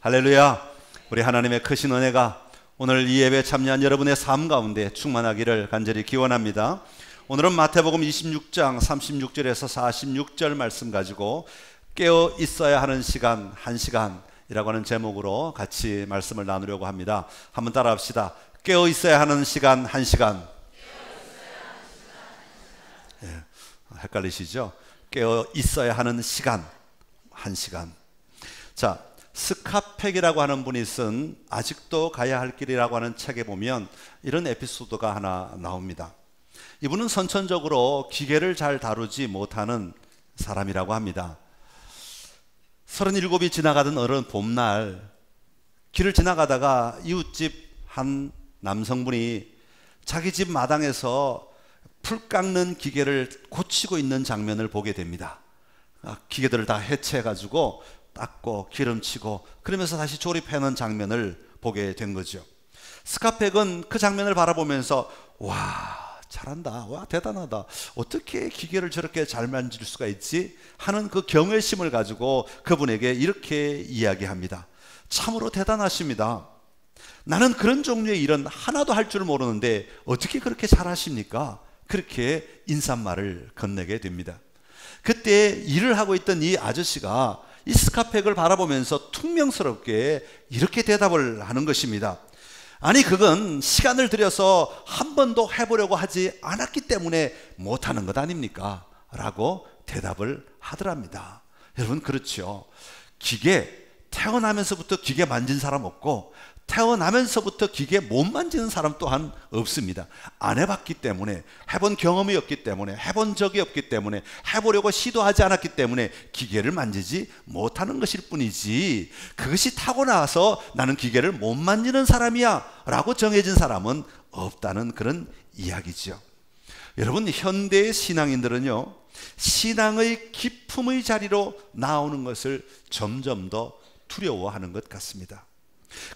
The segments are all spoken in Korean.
할렐루야. 우리 하나님의 크신 은혜가 오늘 이 예배에 참여한 여러분의 삶 가운데 충만하기를 간절히 기원합니다. 오늘은 마태복음 26장 36절에서 46절 말씀 가지고 깨어 있어야 하는 시간 1시간이라고 하는 제목으로 같이 말씀을 나누려고 합니다. 한번 따라 합시다. 깨어 있어야 하는 시간 1시간. 예, 헷갈리시죠? 깨어 있어야 하는 시간 1시간. 자, 스카펙이라고 하는 분이 쓴 아직도 가야 할 길이라고 하는 책에 보면 이런 에피소드가 하나 나옵니다. 이분은 선천적으로 기계를 잘 다루지 못하는 사람이라고 합니다. 37이 지나가던 어느 봄날 길을 지나가다가 이웃집 한 남성분이 자기 집 마당에서 풀 깎는 기계를 고치고 있는 장면을 보게 됩니다. 기계들을 다 해체해가지고 닦고 기름치고 그러면서 다시 조립해놓은 장면을 보게 된 거죠. 스카펙은 그 장면을 바라보면서 와, 잘한다, 와, 대단하다, 어떻게 기계를 저렇게 잘 만질 수가 있지 하는 그 경외심을 가지고 그분에게 이렇게 이야기합니다. 참으로 대단하십니다. 나는 그런 종류의 일은 하나도 할 줄 모르는데 어떻게 그렇게 잘하십니까? 그렇게 인사말을 건네게 됩니다. 그때 일을 하고 있던 이 아저씨가 이 스카펙을 바라보면서 퉁명스럽게 이렇게 대답을 하는 것입니다. 아니, 그건 시간을 들여서 한 번도 해보려고 하지 않았기 때문에 못하는 것 아닙니까? 라고 대답을 하더랍니다. 여러분, 그렇죠. 기계, 태어나면서부터 기계 만진 사람 없고 태어나면서부터 기계 못 만지는 사람 또한 없습니다. 안 해봤기 때문에, 해본 경험이 없기 때문에, 해본 적이 없기 때문에, 해보려고 시도하지 않았기 때문에 기계를 만지지 못하는 것일 뿐이지, 그것이 타고나서 나는 기계를 못 만지는 사람이야 라고 정해진 사람은 없다는 그런 이야기죠. 여러분, 현대의 신앙인들은요, 신앙의 기품의 자리로 나오는 것을 점점 더 두려워하는 것 같습니다.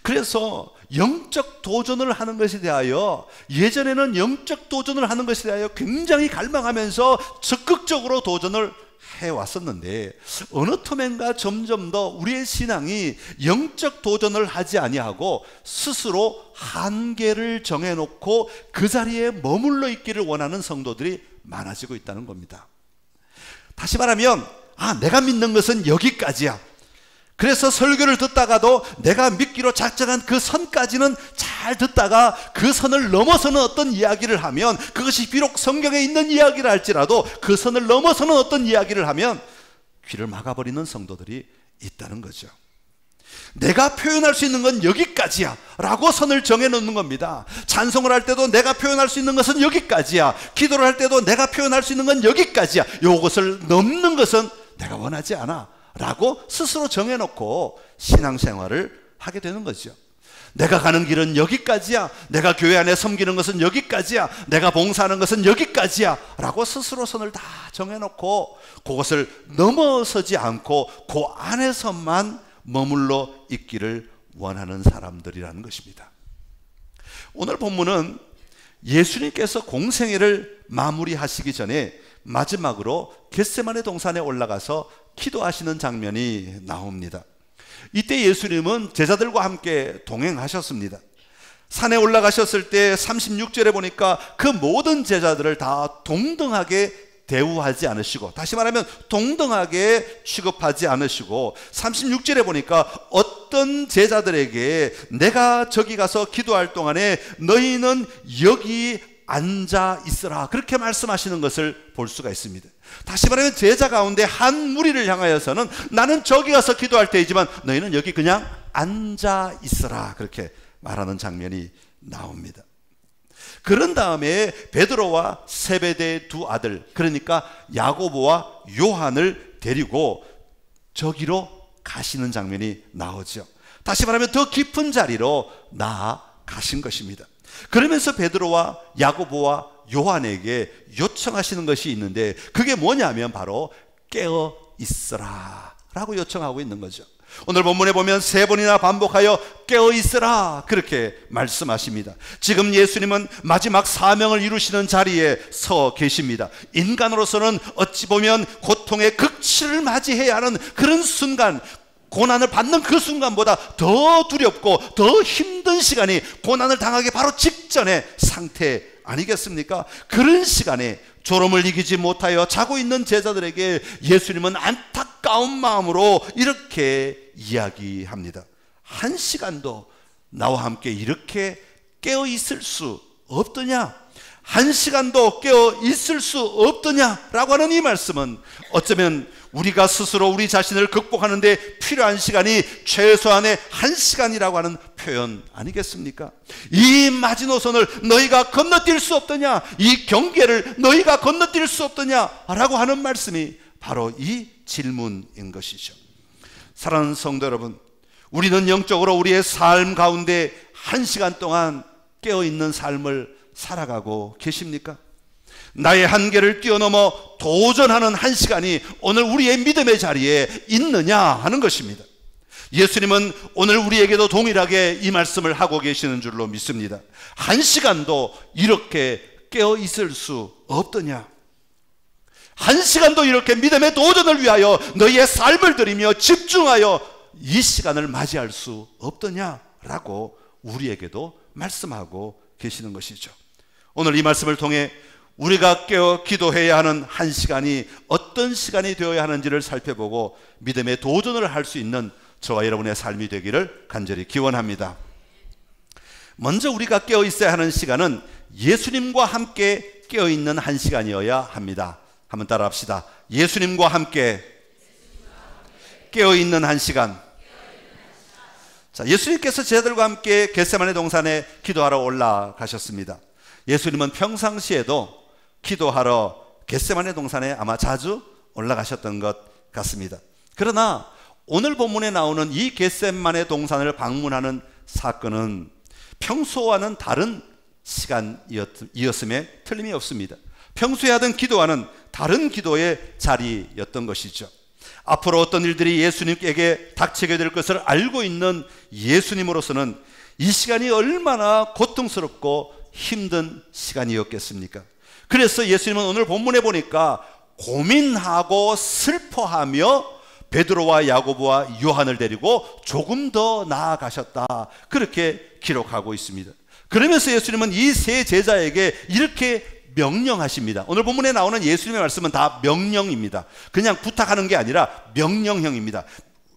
그래서 영적 도전을 하는 것에 대하여, 예전에는 영적 도전을 하는 것에 대하여 굉장히 갈망하면서 적극적으로 도전을 해왔었는데 어느 틈엔가 점점 더 우리의 신앙이 영적 도전을 하지 아니하고 스스로 한계를 정해놓고 그 자리에 머물러 있기를 원하는 성도들이 많아지고 있다는 겁니다. 다시 말하면, 내가 믿는 것은 여기까지야. 그래서 설교를 듣다가도 내가 믿기로 작정한 그 선까지는 잘 듣다가 그 선을 넘어서는 어떤 이야기를 하면, 그것이 비록 성경에 있는 이야기를 할지라도 그 선을 넘어서는 어떤 이야기를 하면 귀를 막아버리는 성도들이 있다는 거죠. 내가 표현할 수 있는 건 여기까지야 라고 선을 정해놓는 겁니다. 찬송을 할 때도 내가 표현할 수 있는 것은 여기까지야, 기도를 할 때도 내가 표현할 수 있는 건 여기까지야, 이것을 넘는 것은 내가 원하지 않아 라고 스스로 정해놓고 신앙생활을 하게 되는 거죠. 내가 가는 길은 여기까지야, 내가 교회 안에 섬기는 것은 여기까지야, 내가 봉사하는 것은 여기까지야 라고 스스로 선을 다 정해놓고 그것을 넘어서지 않고 그 안에서만 머물러 있기를 원하는 사람들이라는 것입니다. 오늘 본문은 예수님께서 공생애를 마무리하시기 전에 마지막으로 겟세마네 동산에 올라가서 기도하시는 장면이 나옵니다. 이때 예수님은 제자들과 함께 동행하셨습니다. 산에 올라가셨을 때 36절에 보니까 그 모든 제자들을 다 동등하게 대우하지 않으시고, 다시 말하면 동등하게 취급하지 않으시고, 36절에 보니까 어떤 제자들에게 내가 저기 가서 기도할 동안에 너희는 여기 앉아 있으라 그렇게 말씀하시는 것을 볼 수가 있습니다. 다시 말하면 제자 가운데 한 무리를 향하여서는 나는 저기 가서 기도할 때이지만 너희는 여기 그냥 앉아 있으라 그렇게 말하는 장면이 나옵니다. 그런 다음에 베드로와 세베대의 두 아들, 그러니까 야고보와 요한을 데리고 저기로 가시는 장면이 나오죠. 다시 말하면 더 깊은 자리로 나아가신 것입니다. 그러면서 베드로와 야고보와 요한에게 요청하시는 것이 있는데 그게 뭐냐면 바로 깨어 있으라 라고 요청하고 있는 거죠. 오늘 본문에 보면 3번이나 반복하여 깨어 있으라 그렇게 말씀하십니다. 지금 예수님은 마지막 사명을 이루시는 자리에 서 계십니다. 인간으로서는 어찌 보면 고통의 극치를 맞이해야 하는 그런 순간, 고난을 받는 그 순간보다 더 두렵고 더 힘든 시간이 고난을 당하기 바로 직전의 상태 아니겠습니까? 그런 시간에 졸음을 이기지 못하여 자고 있는 제자들에게 예수님은 안타까운 마음으로 이렇게 이야기합니다. 한 시간도 나와 함께 이렇게 깨어 있을 수 없더냐? 한 시간도 깨어 있을 수 없더냐라고 하는 이 말씀은 어쩌면 우리가 스스로 우리 자신을 극복하는데 필요한 시간이 최소한의 한 시간이라고 하는 표현 아니겠습니까? 이 마지노선을 너희가 건너뛸 수 없더냐? 이 경계를 너희가 건너뛸 수 없더냐라고 하는 말씀이 바로 이 질문인 것이죠. 사랑하는 성도 여러분, 우리는 영적으로 우리의 삶 가운데 한 시간 동안 깨어있는 삶을 살아가고 계십니까? 나의 한계를 뛰어넘어 도전하는 한 시간이 오늘 우리의 믿음의 자리에 있느냐 하는 것입니다. 예수님은 오늘 우리에게도 동일하게 이 말씀을 하고 계시는 줄로 믿습니다. 한 시간도 이렇게 깨어 있을 수 없더냐? 한 시간도 이렇게 믿음의 도전을 위하여 너희의 삶을 들이며 집중하여 이 시간을 맞이할 수 없더냐라고 우리에게도 말씀하고 계시는 것이죠. 오늘 이 말씀을 통해 우리가 깨어 기도해야 하는 한 시간이 어떤 시간이 되어야 하는지를 살펴보고 믿음의 도전을 할 수 있는 저와 여러분의 삶이 되기를 간절히 기원합니다. 먼저 우리가 깨어 있어야 하는 시간은 예수님과 함께 깨어 있는 한 시간이어야 합니다. 한번 따라 합시다. 예수님과 함께 깨어 있는 한 시간. 자, 예수님께서 제자들과 함께 겟세마네 동산에 기도하러 올라가셨습니다. 예수님은 평상시에도 기도하러 겟세마네 동산에 아마 자주 올라가셨던 것 같습니다. 그러나 오늘 본문에 나오는 이 겟세마네 동산을 방문하는 사건은 평소와는 다른 시간이었음에 틀림이 없습니다. 평소에 하던 기도와는 다른 기도의 자리였던 것이죠. 앞으로 어떤 일들이 예수님에게 닥치게 될 것을 알고 있는 예수님으로서는 이 시간이 얼마나 고통스럽고 힘든 시간이었겠습니까? 그래서 예수님은 오늘 본문에 보니까 고민하고 슬퍼하며 베드로와 야고보와 요한을 데리고 조금 더 나아가셨다, 그렇게 기록하고 있습니다. 그러면서 예수님은 이 세 제자에게 이렇게 명령하십니다. 오늘 본문에 나오는 예수님의 말씀은 다 명령입니다. 그냥 부탁하는 게 아니라 명령형입니다.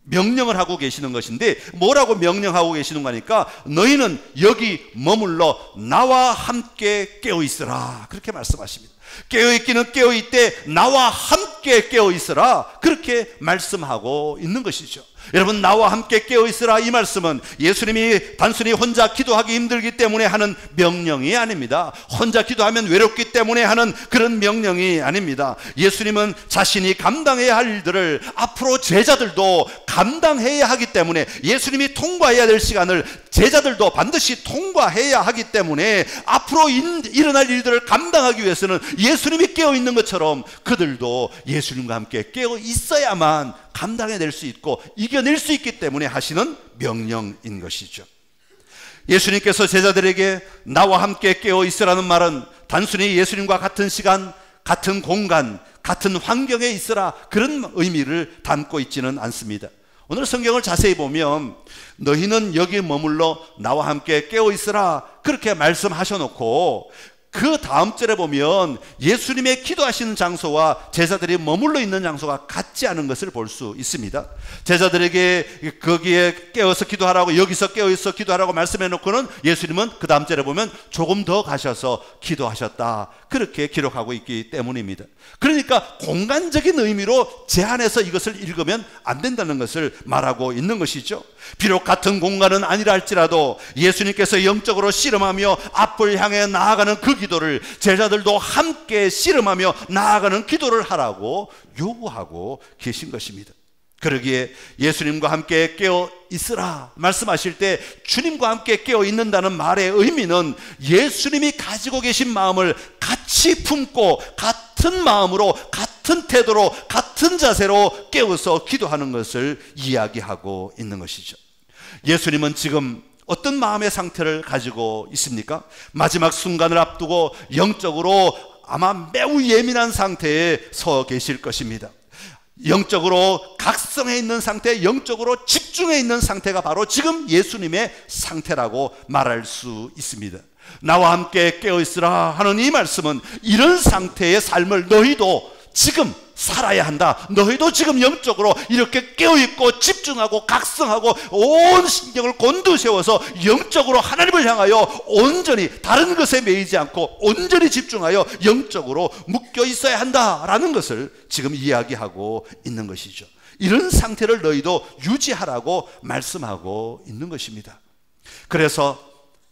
명령을 하고 계시는 것인데 뭐라고 명령하고 계시는 거니까 너희는 여기 머물러 나와 함께 깨어있으라, 그렇게 말씀하십니다. 깨어있기는 깨어있되 나와 함께 깨어있으라, 그렇게 말씀하고 있는 것이죠. 여러분, 나와 함께 깨어있으라, 이 말씀은 예수님이 단순히 혼자 기도하기 힘들기 때문에 하는 명령이 아닙니다. 혼자 기도하면 외롭기 때문에 하는 그런 명령이 아닙니다. 예수님은 자신이 감당해야 할 일들을 앞으로 제자들도 감당해야 하기 때문에, 예수님이 통과해야 될 시간을 제자들도 반드시 통과해야 하기 때문에 앞으로 일어날 일들을 감당하기 위해서는 예수님이 깨어있는 것처럼 그들도 예수님과 함께 깨어있어야만 감당해낼 수 있고 이겨낼 수 있기 때문에 하시는 명령인 것이죠. 예수님께서 제자들에게 나와 함께 깨어있으라는 말은 단순히 예수님과 같은 시간, 같은 공간, 같은 환경에 있으라, 그런 의미를 담고 있지는 않습니다. 오늘 성경을 자세히 보면 너희는 여기 머물러 나와 함께 깨어있으라, 그렇게 말씀하셔놓고 그 다음 절에 보면 예수님의 기도하시는 장소와 제자들이 머물러 있는 장소가 같지 않은 것을 볼 수 있습니다. 제자들에게 거기에 깨어서 기도하라고, 여기서 깨어서 기도하라고 말씀해 놓고는 예수님은 그 다음 절에 보면 조금 더 가셔서 기도하셨다, 그렇게 기록하고 있기 때문입니다. 그러니까 공간적인 의미로 제한해서 이것을 읽으면 안 된다는 것을 말하고 있는 것이죠. 비록 같은 공간은 아니라 할지라도 예수님께서 영적으로 씨름하며 앞을 향해 나아가는 그 기도를 제자들도 함께 씨름하며 나아가는 기도를 하라고 요구하고 계신 것입니다. 그러기에 예수님과 함께 깨어 있으라 말씀하실 때 주님과 함께 깨어 있는다는 말의 의미는 예수님이 가지고 계신 마음을 같이 품고 같은 마음으로, 같은 태도로, 같은 자세로 깨어서 기도하는 것을 이야기하고 있는 것이죠. 예수님은 지금 어떤 마음의 상태를 가지고 있습니까? 마지막 순간을 앞두고 영적으로 아마 매우 예민한 상태에 서 계실 것입니다. 영적으로 각성해 있는 상태, 영적으로 집중해 있는 상태가 바로 지금 예수님의 상태라고 말할 수 있습니다. 나와 함께 깨어있으라 하는 이 말씀은 이런 상태의 삶을 너희도 지금 살아야 한다. 너희도 지금 영적으로 이렇게 깨어있고 집중하고 각성하고 온 신경을 곤두세워서 영적으로 하나님을 향하여 온전히 다른 것에 매이지 않고 온전히 집중하여 영적으로 묶여 있어야 한다라는 것을 지금 이야기하고 있는 것이죠. 이런 상태를 너희도 유지하라고 말씀하고 있는 것입니다. 그래서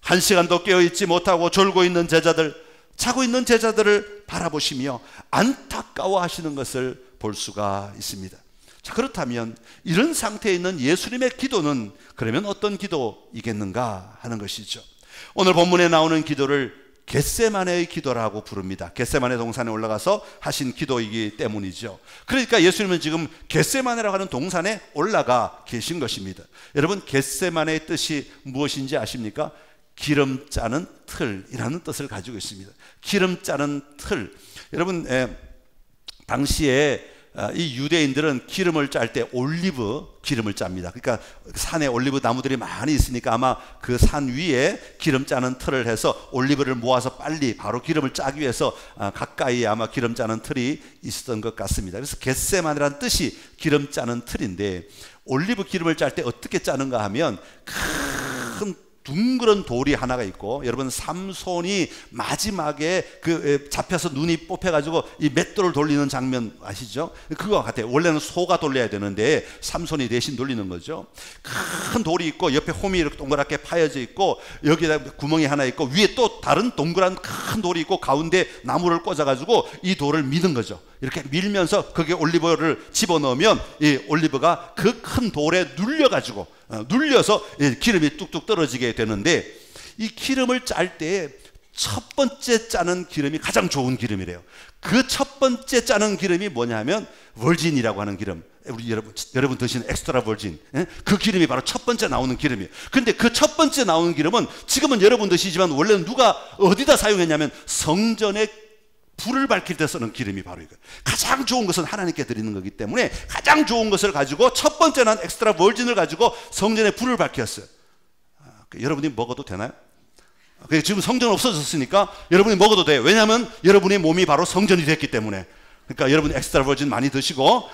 한 시간도 깨어있지 못하고 졸고 있는 제자들, 자고 있는 제자들을 바라보시며 안타까워 하시는 것을 볼 수가 있습니다. 자, 그렇다면 이런 상태에 있는 예수님의 기도는 그러면 어떤 기도이겠는가 하는 것이죠. 오늘 본문에 나오는 기도를 겟세마네의 기도라고 부릅니다. 겟세마네 동산에 올라가서 하신 기도이기 때문이죠. 그러니까 예수님은 지금 겟세마네라고 하는 동산에 올라가 계신 것입니다. 여러분, 겟세마네의 뜻이 무엇인지 아십니까? 기름 짜는 틀이라는 뜻을 가지고 있습니다. 기름 짜는 틀. 여러분, 당시에 이 유대인들은 기름을 짤 때 올리브 기름을 짭니다. 그러니까 산에 올리브 나무들이 많이 있으니까 아마 그 산 위에 기름 짜는 틀을 해서 올리브를 모아서 빨리 바로 기름을 짜기 위해서 가까이에 아마 기름 짜는 틀이 있었던 것 같습니다. 그래서 겟세마네라는 뜻이 기름 짜는 틀인데, 올리브 기름을 짤 때 어떻게 짜는가 하면 큰 둥그런 돌이 하나가 있고, 여러분 삼손이 마지막에 잡혀서 눈이 뽑혀가지고 이 맷돌을 돌리는 장면 아시죠? 그거와 같아요. 원래는 소가 돌려야 되는데 삼손이 대신 돌리는 거죠. 큰 돌이 있고 옆에 홈이 이렇게 동그랗게 파여져 있고 여기다 구멍이 하나 있고 위에 또 다른 동그란 큰 돌이 있고 가운데 나무를 꽂아가지고 이 돌을 미는 거죠. 이렇게 밀면서 거기에 올리브를 집어넣으면 이 올리브가 그 큰 돌에 눌려서 기름이 뚝뚝 떨어지게 되는데, 이 기름을 짤 때 첫 번째 짜는 기름이 가장 좋은 기름이래요. 그 첫 번째 짜는 기름이 뭐냐면 버진이라고 하는 기름. 우리 여러분 드시는 엑스트라 버진, 그 기름이 바로 첫 번째 나오는 기름이에요. 그런데 그 첫 번째 나오는 기름은 지금은 여러분 드시지만 원래는 누가 어디다 사용했냐면 성전에 불을 밝힐 때 쓰는 기름이 바로 이거예요. 가장 좋은 것은 하나님께 드리는 거기 때문에 가장 좋은 것을 가지고 첫 번째는 엑스트라 버진을 가지고 성전에 불을 밝혔어요. 여러분이 먹어도 되나요? 지금 성전 없어졌으니까 여러분이 먹어도 돼요. 왜냐하면 여러분의 몸이 바로 성전이 됐기 때문에. 그러니까 여러분이 엑스트라 버진 많이 드시고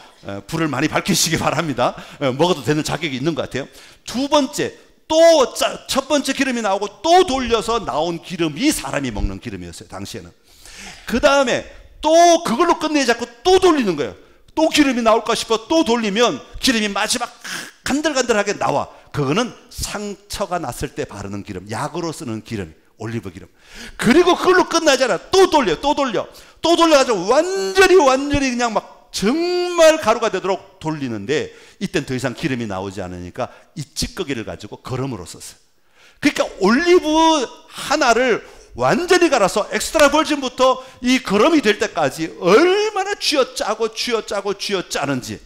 불을 많이 밝히시기 바랍니다. 먹어도 되는 자격이 있는 것 같아요. 두 번째, 또 첫 번째 기름이 나오고 또 돌려서 나온 기름이 사람이 먹는 기름이었어요, 당시에는. 그 다음에 또 그걸로 끝내지 않고 또 돌리는 거예요. 또 기름이 나올까 싶어 또 돌리면 기름이 마지막 간들간들하게 나와. 그거는 상처가 났을 때 바르는 기름, 약으로 쓰는 기름, 올리브 기름. 그리고 그걸로 끝나잖아. 또 돌려가지고 완전히 그냥 막 정말 가루가 되도록 돌리는데, 이땐 더 이상 기름이 나오지 않으니까 이 찌꺼기를 가지고 거름으로 썼어요. 그러니까 올리브 하나를 완전히 갈아서 엑스트라 버진부터 이 거름이 될 때까지 얼마나 쥐어짜는지,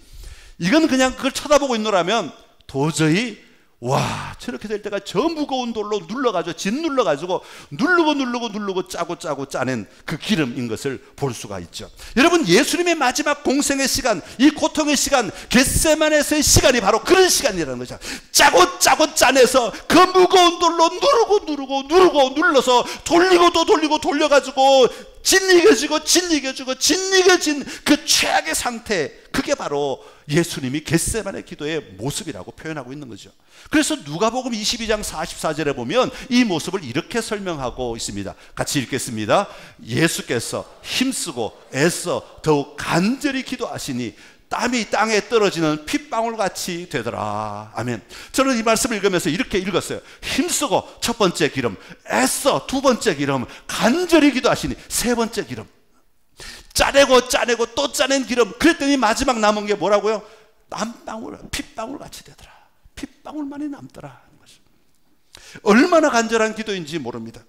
이건 그냥 그걸 쳐다보고 있노라면 도저히 와, 저렇게 될 때가 저 무거운 돌로 눌러가지고 짓눌러가지고 누르고 짜고 짜낸 그 기름인 것을 볼 수가 있죠. 여러분, 예수님의 마지막 공생의 시간, 이 고통의 시간, 겟세마네에서의 시간이 바로 그런 시간이라는 거죠. 짜고 짜내서 그 무거운 돌로 누르고 눌러서 돌리고 또 돌려가지고 짓이겨진 그 최악의 상태, 그게 바로 예수님이 겟세마네 기도의 모습이라고 표현하고 있는 거죠. 그래서 누가복음 22장 44절에 보면 이 모습을 이렇게 설명하고 있습니다. 같이 읽겠습니다. 예수께서 힘쓰고 애써 더욱 간절히 기도하시니 땀이 땅에 떨어지는 핏방울같이 되더라. 아멘. 저는 이 말씀을 읽으면서 이렇게 읽었어요. 힘쓰고 첫 번째 기름, 애써 두 번째 기름, 간절히 기도하시니 세 번째 기름, 짜내고 또 짜낸 기름. 그랬더니 마지막 남은 게 뭐라고요? 땀방울, 핏방울같이 되더라. 핏방울만이 남더라. 얼마나 간절한 기도인지 모릅니다.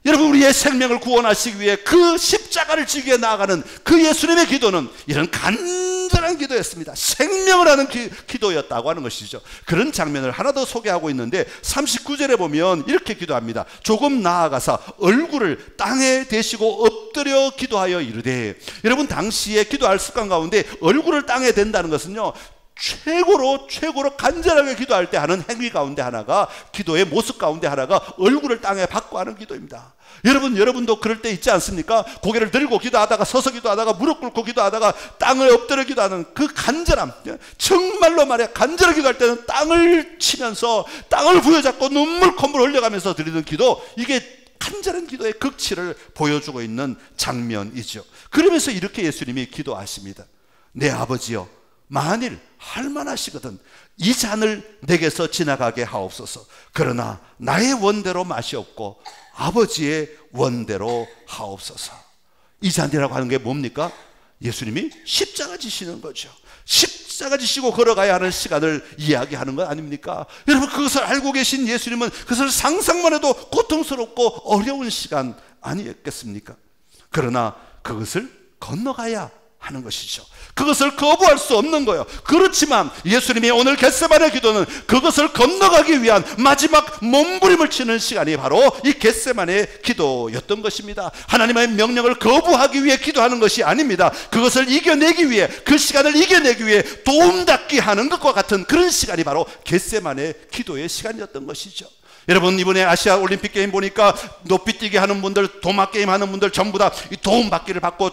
여러분, 우리의 생명을 구원하시기 위해 그 십자가를 지기 위해 나아가는 그 예수님의 기도는 이런 간절한 기도였습니다. 생명을 하는 기도였다고 하는 것이죠. 그런 장면을 하나 더 소개하고 있는데 39절에 보면 이렇게 기도합니다. 조금 나아가서 얼굴을 땅에 대시고 엎드려 기도하여 이르되, 여러분 당시에 기도할 습관 가운데 얼굴을 땅에 댄다는 것은요, 최고로 간절하게 기도할 때 하는 행위 가운데 하나가, 기도의 모습 가운데 하나가 얼굴을 땅에 박고 하는 기도입니다. 여러분도 그럴 때 있지 않습니까? 고개를 들고 기도하다가, 서서 기도하다가, 무릎 꿇고 기도하다가 땅을 엎드려 기도하는 그 간절함, 정말로 말이야, 간절하게 기도할 때는 땅을 치면서 땅을 부여잡고 눈물 콧물 흘려가면서 드리는 기도, 이게 간절한 기도의 극치를 보여주고 있는 장면이죠. 그러면서 이렇게 예수님이 기도하십니다. 내 아버지여, 만일 할만하시거든 이 잔을 내게서 지나가게 하옵소서. 그러나 나의 원대로 맛이 없고 아버지의 원대로 하옵소서. 이 잔이라고 하는 게 뭡니까? 예수님이 십자가 지시는 거죠. 십자가 지시고 걸어가야 하는 시간을 이야기하는 것 아닙니까? 여러분, 그것을 알고 계신 예수님은 그것을 상상만 해도 고통스럽고 어려운 시간 아니었겠습니까? 그러나 그것을 건너가야 하는 것이죠. 그것을 거부할 수 없는 거예요. 그렇지만 예수님이 오늘 겟세마네 기도는 그것을 건너가기 위한 마지막 몸부림을 치는 시간이 바로 이 겟세마네 기도였던 것입니다. 하나님의 명령을 거부하기 위해 기도하는 것이 아닙니다. 그것을 이겨내기 위해, 그 시간을 이겨내기 위해 도움닫기 하는 것과 같은 그런 시간이 바로 겟세마네 기도의 시간이었던 것이죠. 여러분, 이번에 아시아 올림픽 게임 보니까 높이뛰기 하는 분들, 도마 게임 하는 분들 전부 다 이 도움받기를 받고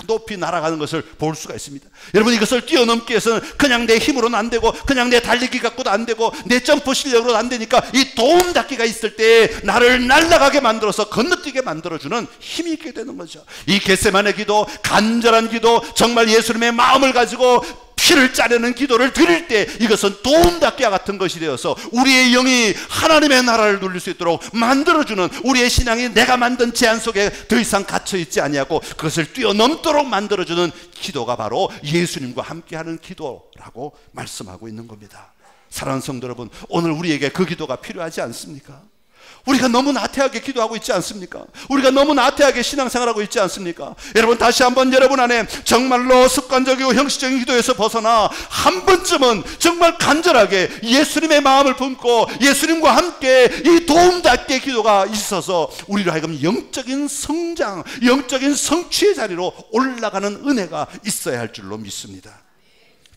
높이 날아가는 것을 볼 수가 있습니다. 여러분, 이것을 뛰어넘기 위해서는 그냥 내 힘으로는 안 되고, 그냥 내 달리기 갖고도 안 되고, 내 점프 실력으로는 안 되니까 이 도움닫기가 있을 때 나를 날아가게 만들어서 건너뛰게 만들어주는 힘이 있게 되는 거죠. 이 겟세마네 기도, 간절한 기도, 정말 예수님의 마음을 가지고 피를 짜내는 기도를 드릴 때 이것은 도움닫기와 같은 것이 되어서 우리의 영이 하나님의 나라를 누릴 수 있도록 만들어주는, 우리의 신앙이 내가 만든 제한 속에 더 이상 갇혀있지 아니하고 그것을 뛰어넘도록 만들어주는 기도가 바로 예수님과 함께하는 기도라고 말씀하고 있는 겁니다. 사랑하는 성도 여러분, 오늘 우리에게 그 기도가 필요하지 않습니까? 우리가 너무 나태하게 기도하고 있지 않습니까? 우리가 너무 나태하게 신앙생활하고 있지 않습니까? 여러분, 다시 한번 여러분 안에 정말로 습관적이고 형식적인 기도에서 벗어나 한 번쯤은 정말 간절하게 예수님의 마음을 품고 예수님과 함께 이 도움닫기의 기도가 있어서 우리로 하여금 영적인 성장, 영적인 성취의 자리로 올라가는 은혜가 있어야 할 줄로 믿습니다.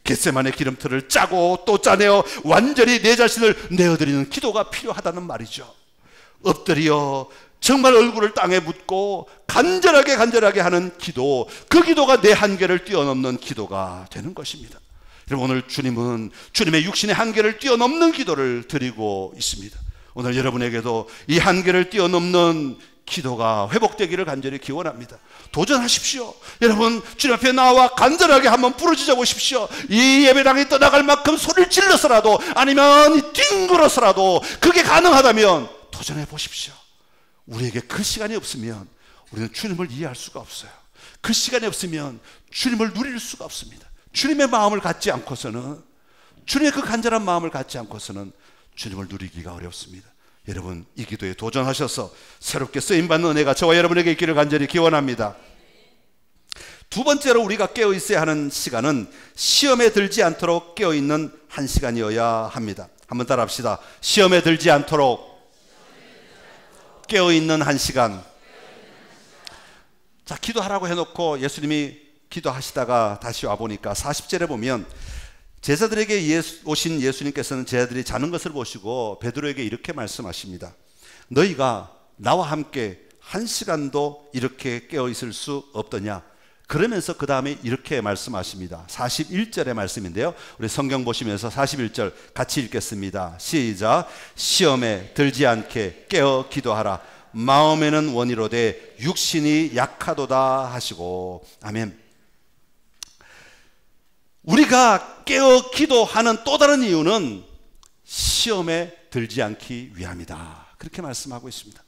겟세마네 기름틀을 짜고 또 짜내어 완전히 내 자신을 내어드리는 기도가 필요하다는 말이죠. 엎드려 정말 얼굴을 땅에 묻고 간절하게 하는 기도, 그 기도가 내 한계를 뛰어넘는 기도가 되는 것입니다. 여러분, 오늘 주님은 주님의 육신의 한계를 뛰어넘는 기도를 드리고 있습니다. 오늘 여러분에게도 이 한계를 뛰어넘는 기도가 회복되기를 간절히 기원합니다. 도전하십시오. 여러분, 주님 앞에 나와 간절하게 한번 부르짖어 보십시오. 이 예배당이 떠나갈 만큼 소리를 질러서라도, 아니면 뒹굴어서라도, 그게 가능하다면 도전해 보십시오. 우리에게 그 시간이 없으면 우리는 주님을 이해할 수가 없어요. 그 시간이 없으면 주님을 누릴 수가 없습니다. 주님의 마음을 갖지 않고서는, 주님의 그 간절한 마음을 갖지 않고서는 주님을 누리기가 어렵습니다. 여러분, 이 기도에 도전하셔서 새롭게 쓰임받는 은혜가 저와 여러분에게 있기를 간절히 기원합니다. 두 번째로 우리가 깨어 있어야 하는 시간은 시험에 들지 않도록 깨어 있는 한 시간이어야 합니다. 한번 따라 합시다. 시험에 들지 않도록 깨어있는 한 시간. 자, 기도하라고 해놓고 예수님이 기도하시다가 다시 와보니까 40절에 보면 제자들에게 오신 예수님께서는 제자들이 자는 것을 보시고 베드로에게 이렇게 말씀하십니다. 너희가 나와 함께 한 시간도 이렇게 깨어있을 수 없더냐. 그러면서 그 다음에 이렇게 말씀하십니다. 41절의 말씀인데요, 우리 성경 보시면서 41절 같이 읽겠습니다. 시작. 시험에 들지 않게 깨어 기도하라. 마음에는 원이로되 육신이 약하도다 하시고. 아멘. 우리가 깨어 기도하는 또 다른 이유는 시험에 들지 않기 위함이다, 그렇게 말씀하고 있습니다.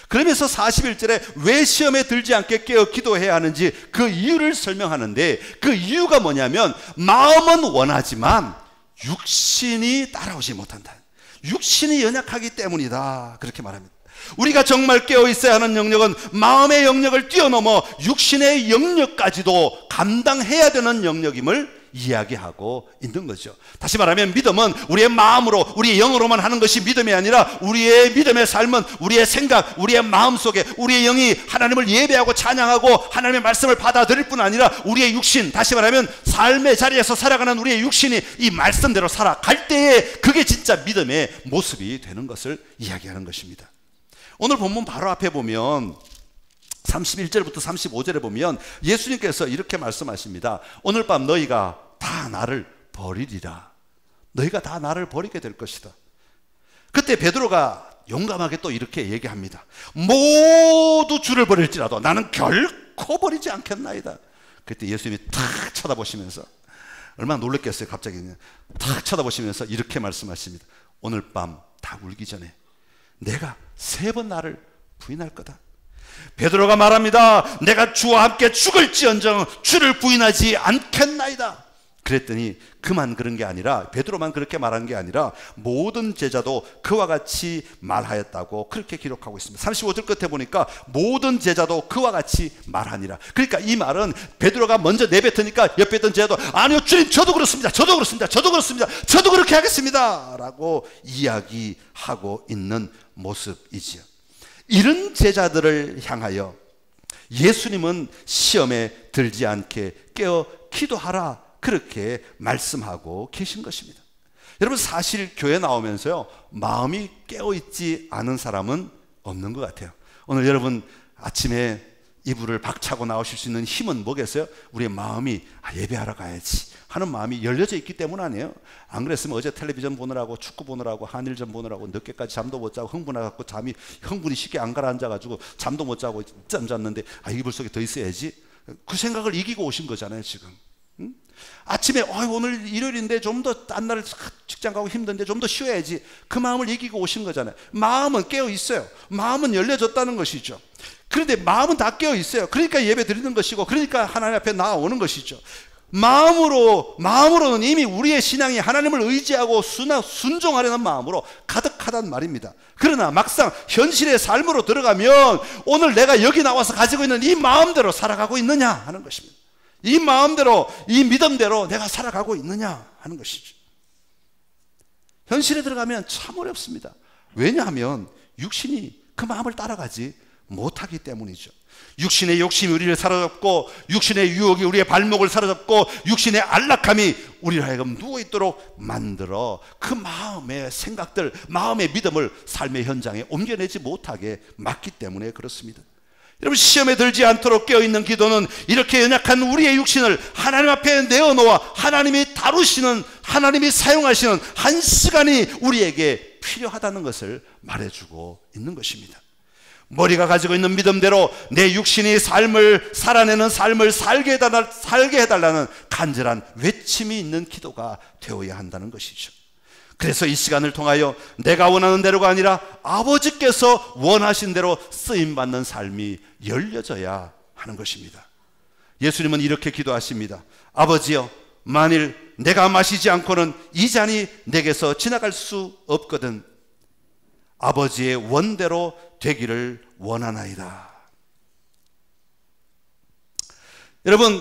그러면서 41절에 왜 시험에 들지 않게 깨어 기도해야 하는지 그 이유를 설명하는데, 그 이유가 뭐냐면 마음은 원하지만 육신이 따라오지 못한다. 육신이 연약하기 때문이다, 그렇게 말합니다. 우리가 정말 깨어 있어야 하는 영역은 마음의 영역을 뛰어넘어 육신의 영역까지도 감당해야 되는 영역임을 이야기하고 있는 거죠. 다시 말하면 믿음은 우리의 마음으로, 우리의 영으로만 하는 것이 믿음이 아니라 우리의 믿음의 삶은 우리의 생각, 우리의 마음속에 우리의 영이 하나님을 예배하고 찬양하고 하나님의 말씀을 받아들일 뿐 아니라 우리의 육신, 다시 말하면 삶의 자리에서 살아가는 우리의 육신이 이 말씀대로 살아갈 때에 그게 진짜 믿음의 모습이 되는 것을 이야기하는 것입니다. 오늘 본문 바로 앞에 보면 31절부터 35절에 보면 예수님께서 이렇게 말씀하십니다. 오늘 밤 너희가 다 나를 버리리라. 너희가 다 나를 버리게 될 것이다. 그때 베드로가 용감하게 또 이렇게 얘기합니다. 모두 주를 버릴지라도 나는 결코 버리지 않겠나이다. 그때 예수님이 탁 쳐다보시면서, 얼마나 놀랐겠어요. 갑자기 탁 쳐다보시면서 이렇게 말씀하십니다. 오늘 밤 다 울기 전에 내가 3번 나를 부인할 거다. 베드로가 말합니다. 내가 주와 함께 죽을지언정 주를 부인하지 않겠나이다. 그랬더니 그만 그런 게 아니라, 베드로만 그렇게 말한 게 아니라 모든 제자도 그와 같이 말하였다고 그렇게 기록하고 있습니다. 35절 끝에 보니까 모든 제자도 그와 같이 말하니라. 그러니까 이 말은 베드로가 먼저 내뱉으니까 옆에 있던 제자도 아니요 주님 저도 그렇습니다. 저도 그렇습니다. 저도 그렇습니다. 저도 그렇게 하겠습니다 라고 이야기하고 있는 모습이지요. 이런 제자들을 향하여 예수님은 시험에 들지 않게 깨어 기도하라 그렇게 말씀하고 계신 것입니다. 여러분, 사실 교회 나오면서요 마음이 깨어있지 않은 사람은 없는 것 같아요. 오늘 여러분 아침에 이불을 박차고 나오실 수 있는 힘은 뭐겠어요? 우리의 마음이 예배하러 가야지 하는 마음이 열려져 있기 때문 아니에요. 안 그랬으면 어제 텔레비전 보느라고, 축구 보느라고, 한일전 보느라고 늦게까지 잠도 못 자고 흥분해갖고 흥분이 쉽게 안 가라앉아가지고 잠도 못 자고 짬 잤는데 이불 속에 더 있어야지, 그 생각을 이기고 오신 거잖아요 지금. 응? 아침에 오늘 일요일인데 좀 더 딴 날 직장 가고 힘든데 좀 더 쉬어야지, 그 마음을 이기고 오신 거잖아요. 마음은 깨어 있어요. 마음은 열려졌다는 것이죠. 그런데 마음은 다 깨어 있어요. 그러니까 예배 드리는 것이고, 그러니까 하나님 앞에 나아오는 것이죠. 마음으로는 이미 우리의 신앙이 하나님을 의지하고 순종하려는 마음으로 가득하단 말입니다. 그러나 막상 현실의 삶으로 들어가면 오늘 내가 여기 나와서 가지고 있는 이 마음대로 살아가고 있느냐 하는 것입니다. 이 마음대로, 이 믿음대로 내가 살아가고 있느냐 하는 것이죠. 현실에 들어가면 참 어렵습니다. 왜냐하면 육신이 그 마음을 따라가지 못하기 때문이죠. 육신의 욕심이 우리를 사로잡고, 육신의 유혹이 우리의 발목을 사로잡고, 육신의 안락함이 우리를 하여금 누워있도록 만들어 그 마음의 생각들, 마음의 믿음을 삶의 현장에 옮겨내지 못하게 막기 때문에 그렇습니다. 여러분, 시험에 들지 않도록 깨어있는 기도는 이렇게 연약한 우리의 육신을 하나님 앞에 내어놓아 하나님이 다루시는, 하나님이 사용하시는 한 시간이 우리에게 필요하다는 것을 말해주고 있는 것입니다. 머리가 가지고 있는 믿음대로 내 육신이 삶을 살아내는 삶을 살게 해달라는 간절한 외침이 있는 기도가 되어야 한다는 것이죠. 그래서 이 시간을 통하여 내가 원하는 대로가 아니라 아버지께서 원하신 대로 쓰임받는 삶이 열려져야 하는 것입니다. 예수님은 이렇게 기도하십니다. 아버지여, 만일 내가 마시지 않고는 이 잔이 내게서 지나갈 수 없거든 아버지의 원대로 되기를 원하나이다. 여러분,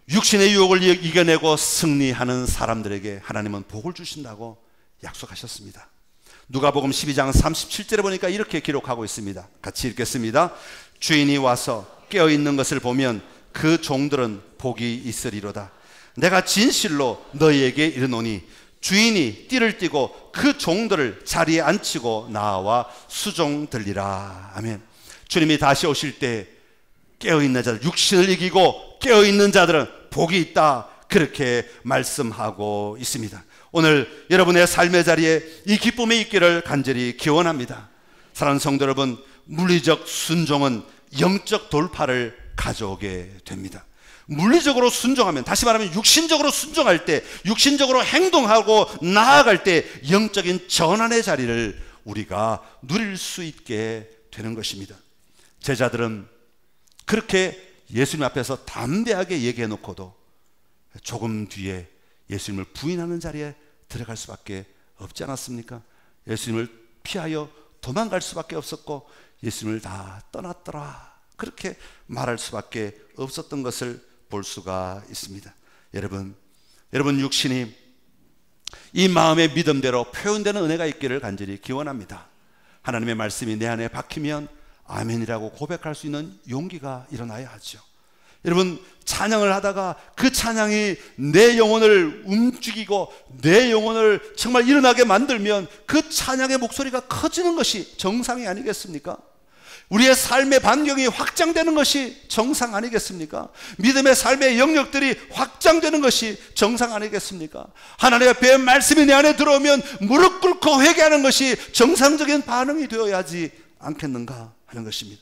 육신의 유혹을 이겨내고 승리하는 사람들에게 하나님은 복을 주신다고 약속하셨습니다. 누가복음 12장 37절에 보니까 이렇게 기록하고 있습니다. 같이 읽겠습니다. 주인이 와서 깨어있는 것을 보면 그 종들은 복이 있으리로다. 내가 진실로 너희에게 이르노니 주인이 띠를 띠고 그 종들을 자리에 앉히고 나와 수종들리라. 아멘. 주님이 다시 오실 때 깨어있는 자들, 육신을 이기고 깨어있는 자들은 복이 있다, 그렇게 말씀하고 있습니다. 오늘 여러분의 삶의 자리에 이 기쁨이 있기를 간절히 기원합니다. 사랑하는 성도 여러분, 물리적 순종은 영적 돌파를 가져오게 됩니다. 물리적으로 순종하면, 다시 말하면 육신적으로 순종할 때, 육신적으로 행동하고 나아갈 때 영적인 전환의 자리를 우리가 누릴 수 있게 되는 것입니다. 제자들은 그렇게 예수님 앞에서 담대하게 얘기해 놓고도 조금 뒤에 예수님을 부인하는 자리에 들어갈 수밖에 없지 않았습니까? 예수님을 피하여 도망갈 수밖에 없었고 예수님을 다 떠났더라, 그렇게 말할 수밖에 없었던 것을 볼 수가 있습니다. 여러분 육신이 이 마음의 믿음대로 표현되는 은혜가 있기를 간절히 기원합니다. 하나님의 말씀이 내 안에 박히면 아멘이라고 고백할 수 있는 용기가 일어나야 하죠. 여러분, 찬양을 하다가 그 찬양이 내 영혼을 움직이고 내 영혼을 정말 일어나게 만들면 그 찬양의 목소리가 커지는 것이 정상이 아니겠습니까? 우리의 삶의 반경이 확장되는 것이 정상 아니겠습니까? 믿음의 삶의 영역들이 확장되는 것이 정상 아니겠습니까? 하나님 앞에 말씀이 내 안에 들어오면 무릎 꿇고 회개하는 것이 정상적인 반응이 되어야 하지 않겠는가 하는 것입니다.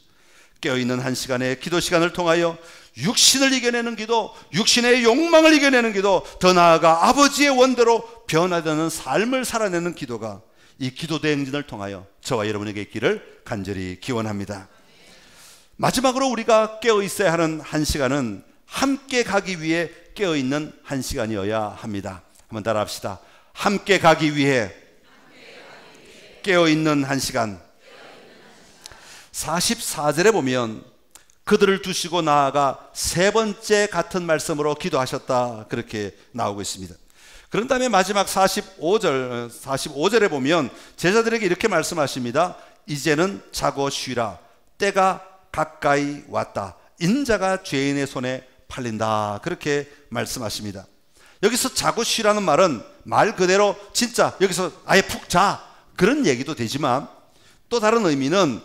깨어있는 한 시간의 기도 시간을 통하여 육신을 이겨내는 기도, 육신의 욕망을 이겨내는 기도, 더 나아가 아버지의 원대로 변화되는 삶을 살아내는 기도가 이 기도 대행진을 통하여 저와 여러분에게 있기를 간절히 기원합니다. 마지막으로 우리가 깨어 있어야 하는 한 시간은 함께 가기 위해 깨어 있는 한 시간이어야 합니다. 한번 따라합시다. 함께 가기 위해 깨어 있는 한 시간. 44절에 보면 그들을 두시고 나아가 세 번째 같은 말씀으로 기도하셨다, 그렇게 나오고 있습니다. 그런 다음에 마지막 45절에 보면 제자들에게 이렇게 말씀하십니다. 이제는 자고 쉬라. 때가 가까이 왔다. 인자가 죄인의 손에 팔린다. 그렇게 말씀하십니다. 여기서 자고 쉬라는 말은 말 그대로 진짜 여기서 아예 푹 자, 그런 얘기도 되지만 또 다른 의미는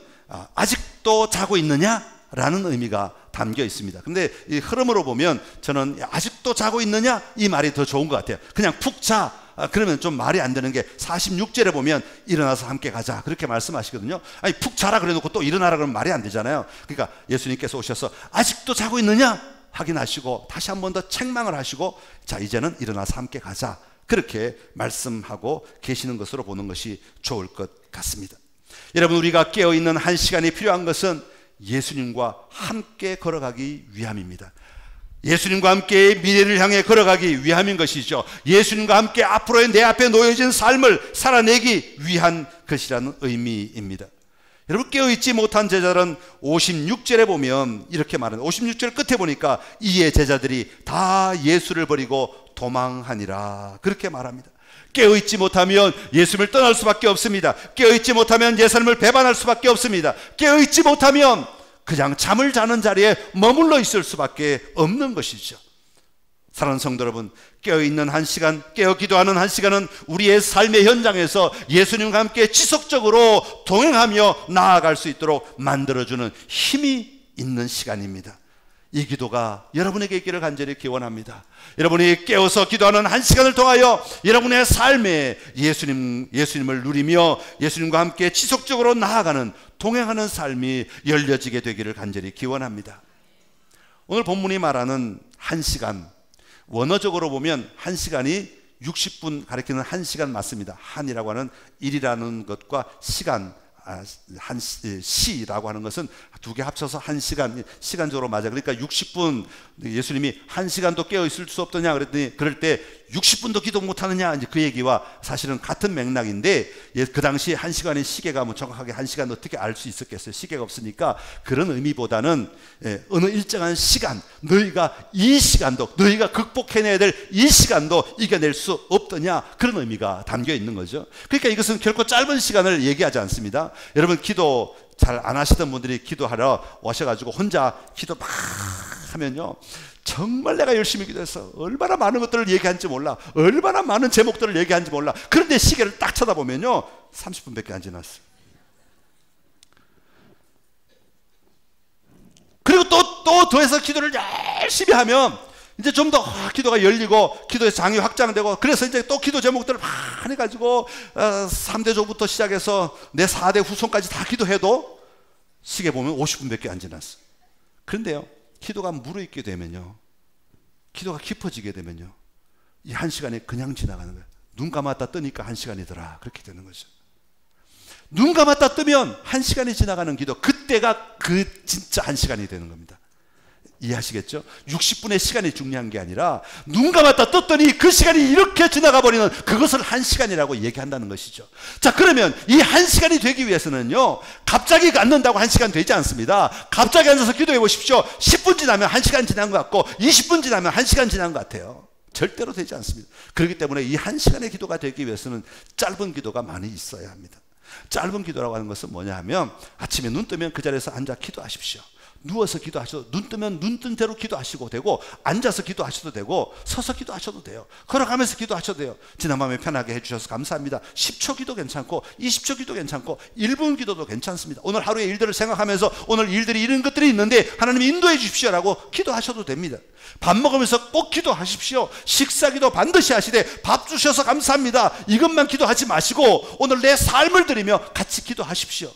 아직도 자고 있느냐? 라는 의미가 담겨 있습니다. 근데 이 흐름으로 보면 저는 아직도 자고 있느냐? 이 말이 더 좋은 것 같아요. 그냥 푹 자. 그러면 좀 말이 안 되는 게 46절에 보면 일어나서 함께 가자, 그렇게 말씀하시거든요. 아니, 푹 자라 그래 놓고 또 일어나라 그러면 말이 안 되잖아요. 그러니까 예수님께서 오셔서 아직도 자고 있느냐? 확인하시고 다시 한 번 더 책망을 하시고 자, 이제는 일어나서 함께 가자, 그렇게 말씀하고 계시는 것으로 보는 것이 좋을 것 같습니다. 여러분, 우리가 깨어있는 한 시간이 필요한 것은 예수님과 함께 걸어가기 위함입니다. 예수님과 함께 미래를 향해 걸어가기 위함인 것이죠. 예수님과 함께 앞으로의 내 앞에 놓여진 삶을 살아내기 위한 것이라는 의미입니다. 여러분, 깨어있지 못한 제자들은 56절에 보면 이렇게 말합니다. 56절 끝에 보니까 이에 제자들이 다 예수를 버리고 도망하니라, 그렇게 말합니다. 깨어있지 못하면 예수님을 떠날 수밖에 없습니다. 깨어있지 못하면 예수님을 배반할 수밖에 없습니다. 깨어있지 못하면 그냥 잠을 자는 자리에 머물러 있을 수밖에 없는 것이죠. 사랑하는 성도 여러분, 깨어있는 한 시간, 깨어 기도하는 한 시간은 우리의 삶의 현장에서 예수님과 함께 지속적으로 동행하며 나아갈 수 있도록 만들어주는 힘이 있는 시간입니다. 이 기도가 여러분에게 있기를 간절히 기원합니다. 여러분이 깨어서 기도하는 한 시간을 통하여 여러분의 삶에 예수님을 누리며 예수님과 함께 지속적으로 나아가는, 동행하는 삶이 열려지게 되기를 간절히 기원합니다. 오늘 본문이 말하는 한 시간, 원어적으로 보면 한 시간이 60분 가리키는 한 시간 맞습니다. 한이라고 하는 일이라는 것과 시간, 한 시라고 하는 것은 두 개 합쳐서 한 시간, 시간적으로 맞아. 그러니까 60분, 예수님이 한 시간도 깨어 있을 수 없더냐 그랬더니 그럴 때 60분도 기도 못하느냐, 이제 그 얘기와 사실은 같은 맥락인데, 그 당시 한 시간의 시계가 뭐 정확하게 한 시간 어떻게 알 수 있었겠어요? 시계가 없으니까. 그런 의미보다는 어느 일정한 시간, 너희가 이 시간도, 너희가 극복해내야 될 이 시간도 이겨낼 수 없더냐, 그런 의미가 담겨 있는 거죠. 그러니까 이것은 결코 짧은 시간을 얘기하지 않습니다. 여러분, 기도 잘 안 하시던 분들이 기도하러 오셔가지고 혼자 기도 막 하면요, 정말 내가 열심히 기도해서 얼마나 많은 것들을 얘기한지 몰라, 얼마나 많은 제목들을 얘기한지 몰라. 그런데 시계를 딱 쳐다보면요 30분밖에 안 지났어요. 그리고 또 더해서 기도를 열심히 하면 이제 좀 더 기도가 열리고 기도의 장이 확장되고, 그래서 이제 또 기도 제목들을 많이 가지고 3대조부터 시작해서 내 4대 후손까지 다 기도해도 시계 보면 50분밖에 안 지났어. 그런데요, 기도가 무르익게 되면요, 기도가 깊어지게 되면요, 이 한 시간이 그냥 지나가는 거예요. 눈 감았다 뜨니까 한 시간이더라, 그렇게 되는 거죠. 눈 감았다 뜨면 한 시간이 지나가는 기도, 그때가 그 진짜 한 시간이 되는 겁니다. 이해하시겠죠? 60분의 시간이 중요한 게 아니라 눈 감았다 떴더니 그 시간이 이렇게 지나가 버리는, 그것을 한 시간이라고 얘기한다는 것이죠. 자, 그러면 이 한 시간이 되기 위해서는요, 갑자기 앉는다고 한 시간 되지 않습니다. 갑자기 앉아서 기도해 보십시오. 10분 지나면 한 시간 지난 것 같고 20분 지나면 한 시간 지난 것 같아요. 절대로 되지 않습니다. 그렇기 때문에 이 한 시간의 기도가 되기 위해서는 짧은 기도가 많이 있어야 합니다. 짧은 기도라고 하는 것은 뭐냐 하면 아침에 눈 뜨면 그 자리에서 앉아 기도하십시오. 누워서 기도하셔도, 눈 뜨면 눈 뜬 대로 기도하시고 되고, 앉아서 기도하셔도 되고, 서서 기도하셔도 돼요. 걸어가면서 기도하셔도 돼요. 지난밤에 편하게 해주셔서 감사합니다. 10초 기도 괜찮고 20초 기도 괜찮고 1분 기도도 괜찮습니다. 오늘 하루의 일들을 생각하면서 오늘 일들이 이런 것들이 있는데 하나님 인도해 주십시오라고 기도하셔도 됩니다. 밥 먹으면서 꼭 기도하십시오. 식사기도 반드시 하시되 밥 주셔서 감사합니다, 이것만 기도하지 마시고 오늘 내 삶을 드리며 같이 기도하십시오.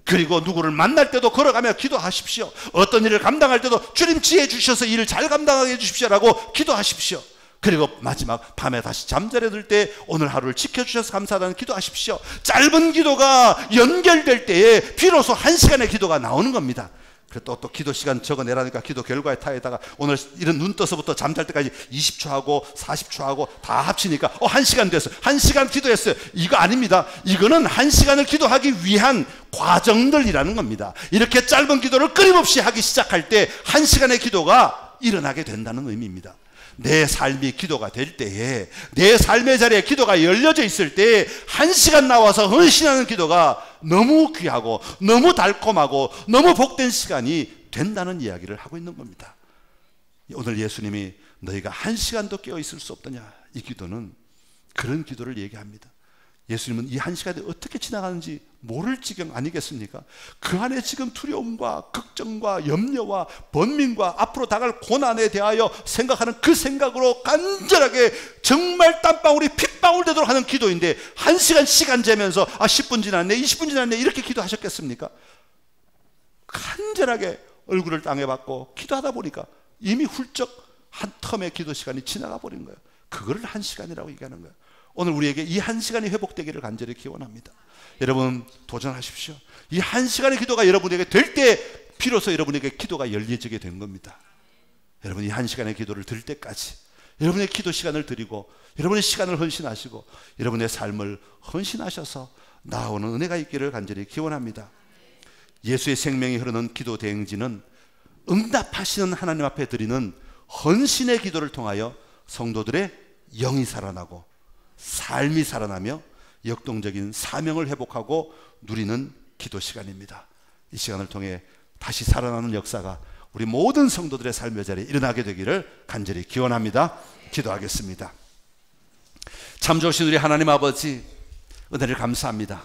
그리고 누구를 만날 때도 걸어가며 기도하십시오. 어떤 일을 감당할 때도 주님 지혜 주셔서 일을 잘 감당하게 해주십시오라고 기도하십시오. 그리고 마지막 밤에 다시 잠자리에 들 때 오늘 하루를 지켜주셔서 감사하다는 기도하십시오. 짧은 기도가 연결될 때에 비로소 한 시간의 기도가 나오는 겁니다. 그래서 또 기도 시간 적어내라니까 기도 결과의 타에다가 오늘 이런 눈 떠서부터 잠잘 때까지 20초 하고 40초 하고 다 합치니까 1시간 됐어요. 1시간 기도했어요. 이거 아닙니다. 이거는 1시간을 기도하기 위한 과정들이라는 겁니다. 이렇게 짧은 기도를 끊임없이 하기 시작할 때 1시간의 기도가 일어나게 된다는 의미입니다. 내 삶이 기도가 될 때에, 내 삶의 자리에 기도가 열려져 있을 때 1시간 나와서 헌신하는 기도가 너무 귀하고 너무 달콤하고 너무 복된 시간이 된다는 이야기를 하고 있는 겁니다. 오늘 예수님이 너희가 1시간도 깨어 있을 수 없더냐, 이 기도는 그런 기도를 얘기합니다. 예수님은 이 1시간이 어떻게 지나가는지 모를 지경 아니겠습니까? 그 안에 지금 두려움과 걱정과 염려와 번민과 앞으로 다가갈 고난에 대하여 생각하는 그 생각으로 간절하게 정말 땀방울이 핏방울 되도록 하는 기도인데 1시간 시간 재면서 10분 지났네 20분 지났네 이렇게 기도하셨겠습니까? 간절하게 얼굴을 땅에 받고 기도하다 보니까 이미 훌쩍 한 텀의 기도 시간이 지나가 버린 거예요. 그거를 1시간이라고 얘기하는 거예요. 오늘 우리에게 이 1시간이 회복되기를 간절히 기원합니다. 여러분 도전하십시오. 이 1시간의 기도가 여러분에게 될 때 비로소 여러분에게 기도가 열려지게 된 겁니다. 여러분 이 1시간의 기도를 드릴 때까지 여러분의 기도 시간을 드리고 여러분의 시간을 헌신하시고 여러분의 삶을 헌신하셔서 나오는 은혜가 있기를 간절히 기원합니다. 예수의 생명이 흐르는 기도 대행진은 응답하시는 하나님 앞에 드리는 헌신의 기도를 통하여 성도들의 영이 살아나고 삶이 살아나며 역동적인 사명을 회복하고 누리는 기도 시간입니다. 이 시간을 통해 다시 살아나는 역사가 우리 모든 성도들의 삶의 자리에 일어나게 되기를 간절히 기원합니다. 기도하겠습니다. 참 좋으신 우리 하나님 아버지, 은혜를 감사합니다.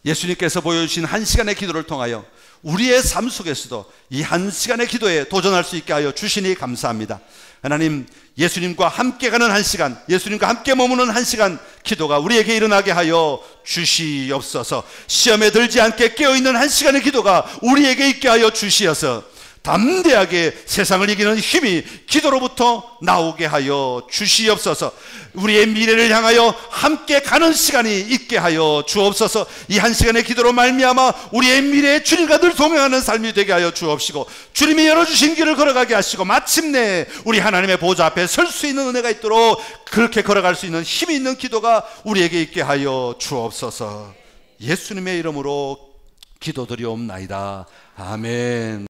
예수님께서 보여주신 1시간의 기도를 통하여 우리의 삶 속에서도 이 1시간의 기도에 도전할 수 있게 하여 주시니 감사합니다. 하나님, 예수님과 함께 가는 1시간, 예수님과 함께 머무는 1시간 기도가 우리에게 일어나게 하여 주시옵소서. 시험에 들지 않게 깨어있는 1시간의 기도가 우리에게 있게 하여 주시어서 담대하게 세상을 이기는 힘이 기도로부터 나오게 하여 주시옵소서. 우리의 미래를 향하여 함께 가는 시간이 있게 하여 주옵소서. 이 1시간의 기도로 말미암아 우리의 미래에 주님과 늘 동행하는 삶이 되게 하여 주옵시고 주님이 열어주신 길을 걸어가게 하시고 마침내 우리 하나님의 보좌 앞에 설 수 있는 은혜가 있도록 그렇게 걸어갈 수 있는 힘이 있는 기도가 우리에게 있게 하여 주옵소서. 예수님의 이름으로 기도드리옵나이다. 아멘.